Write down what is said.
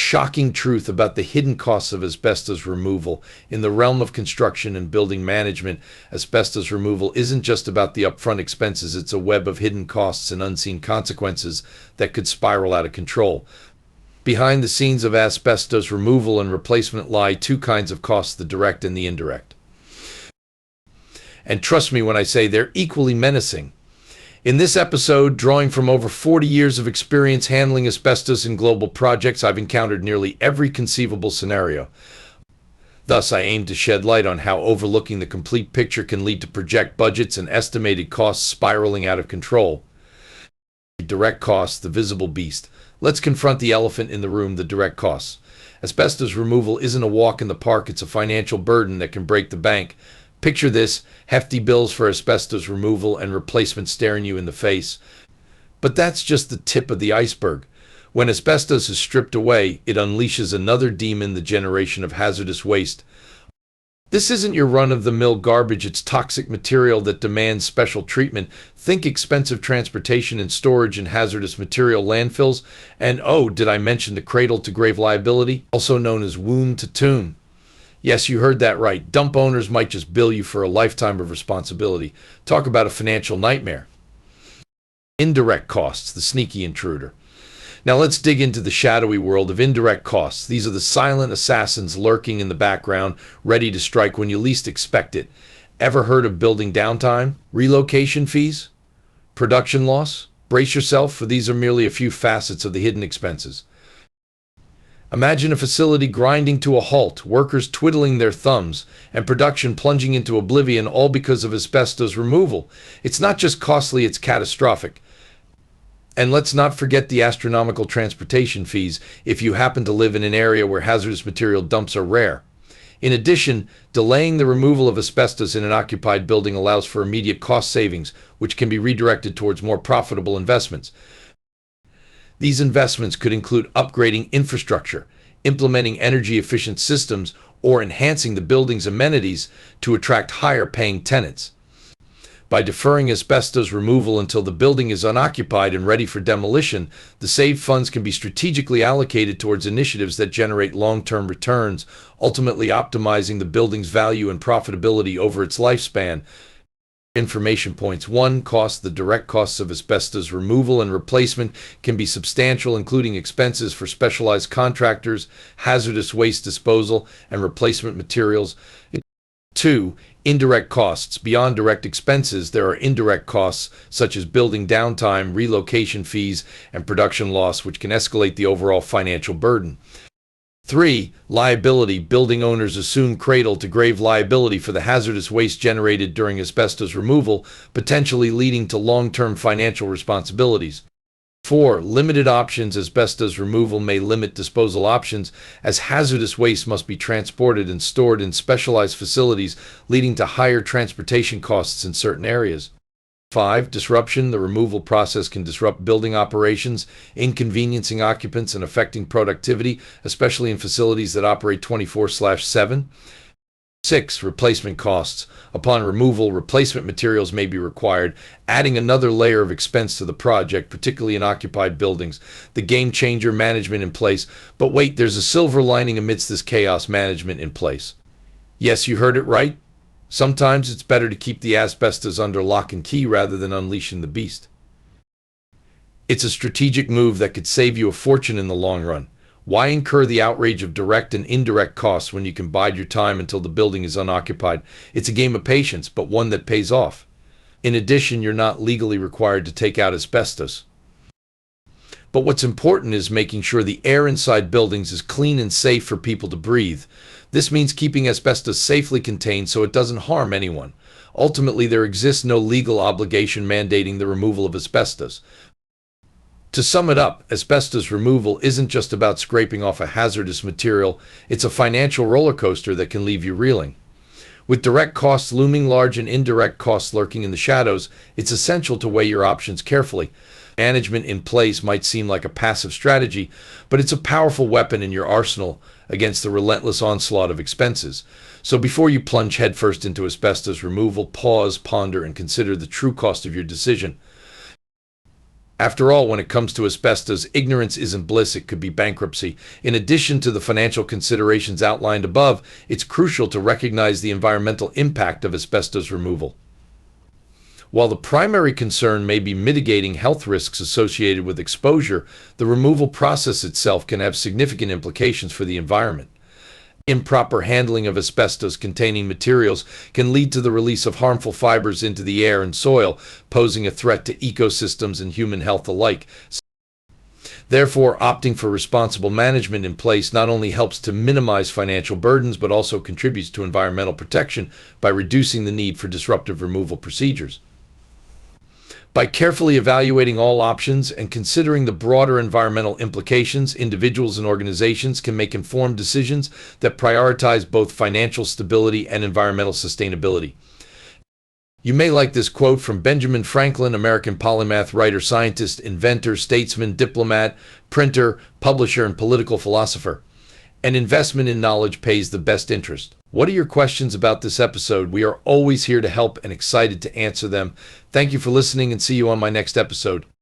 shocking truth about the hidden costs of asbestos removal. In the realm of construction and building management, asbestos removal isn't just about the upfront expenses, it's a web of hidden costs and unseen consequences that could spiral out of control. Behind the scenes of asbestos removal and replacement lie two kinds of costs, the direct and the indirect. And trust me when I say they're equally menacing. In this episode, drawing from over 40 years of experience handling asbestos in global projects, I've encountered nearly every conceivable scenario. Thus, I aim to shed light on how overlooking the complete picture can lead to project budgets and estimated costs spiraling out of control. Direct costs, the visible beast. Let's confront the elephant in the room, the direct costs. Asbestos removal isn't a walk in the park, it's a financial burden that can break the bank. Picture this: hefty bills for asbestos removal and replacement staring you in the face. But that's just the tip of the iceberg. When asbestos is stripped away, it unleashes another demon, the generation of hazardous waste. This isn't your run-of-the-mill garbage, it's toxic material that demands special treatment. Think expensive transportation and storage in hazardous material landfills. And oh, did I mention the cradle-to-grave liability, also known as wound to tomb? Yes, you heard that right. Dump owners might just bill you for a lifetime of responsibility. Talk about a financial nightmare. Indirect costs, the sneaky intruder. Now let's dig into the shadowy world of indirect costs. These are the silent assassins lurking in the background, ready to strike when you least expect it. Ever heard of building downtime? Relocation fees? Production loss? Brace yourself, for these are merely a few facets of the hidden expenses. Imagine a facility grinding to a halt, workers twiddling their thumbs, and production plunging into oblivion, all because of asbestos removal. It's not just costly, it's catastrophic. And let's not forget the astronomical transportation fees if you happen to live in an area where hazardous material dumps are rare. In addition, delaying the removal of asbestos in an occupied building allows for immediate cost savings, which can be redirected towards more profitable investments. These investments could include upgrading infrastructure, implementing energy-efficient systems, or enhancing the building's amenities to attract higher-paying tenants. By deferring asbestos removal until the building is unoccupied and ready for demolition, the saved funds can be strategically allocated towards initiatives that generate long-term returns, ultimately optimizing the building's value and profitability over its lifespan. Information points. 1. Cost. The direct costs of asbestos removal and replacement can be substantial, including expenses for specialized contractors, hazardous waste disposal, and replacement materials. 2. Indirect costs. Beyond direct expenses, there are indirect costs such as building downtime, relocation fees, and production loss, which can escalate the overall financial burden. 3. Liability. Building owners assume cradle-to-grave liability for the hazardous waste generated during asbestos removal, potentially leading to long-term financial responsibilities. 4. Limited options. Asbestos removal may limit disposal options, as hazardous waste must be transported and stored in specialized facilities, leading to higher transportation costs in certain areas. 5. Disruption. The removal process can disrupt building operations, inconveniencing occupants and affecting productivity, especially in facilities that operate 24/7. 6. Replacement costs. Upon removal, replacement materials may be required, adding another layer of expense to the project, particularly in occupied buildings. The game changer: management in place. But wait, there's a silver lining amidst this chaos: management in place. Yes, you heard it right. Sometimes it's better to keep the asbestos under lock and key rather than unleashing the beast. It's a strategic move that could save you a fortune in the long run. Why incur the outrage of direct and indirect costs when you can bide your time until the building is unoccupied? It's a game of patience, but one that pays off. In addition, you're not legally required to take out asbestos. But what's important is making sure the air inside buildings is clean and safe for people to breathe. This means keeping asbestos safely contained so it doesn't harm anyone. Ultimately, there exists no legal obligation mandating the removal of asbestos. To sum it up, asbestos removal isn't just about scraping off a hazardous material, it's a financial roller coaster that can leave you reeling. With direct costs looming large and indirect costs lurking in the shadows, it's essential to weigh your options carefully. Management in place might seem like a passive strategy, but it's a powerful weapon in your arsenal against the relentless onslaught of expenses. So before you plunge headfirst into asbestos removal, pause, ponder, and consider the true cost of your decision. After all, when it comes to asbestos, ignorance isn't bliss, it could be bankruptcy. In addition to the financial considerations outlined above, it's crucial to recognize the environmental impact of asbestos removal. While the primary concern may be mitigating health risks associated with exposure, the removal process itself can have significant implications for the environment. Improper handling of asbestos-containing materials can lead to the release of harmful fibers into the air and soil, posing a threat to ecosystems and human health alike. Therefore, opting for responsible management in place not only helps to minimize financial burdens, but also contributes to environmental protection by reducing the need for disruptive removal procedures. By carefully evaluating all options and considering the broader environmental implications, individuals and organizations can make informed decisions that prioritize both financial stability and environmental sustainability. You may like this quote from Benjamin Franklin, American polymath, writer, scientist, inventor, statesman, diplomat, printer, publisher, and political philosopher. An investment in knowledge pays the best interest. What are your questions about this episode? We are always here to help and excited to answer them. Thank you for listening and see you on my next episode.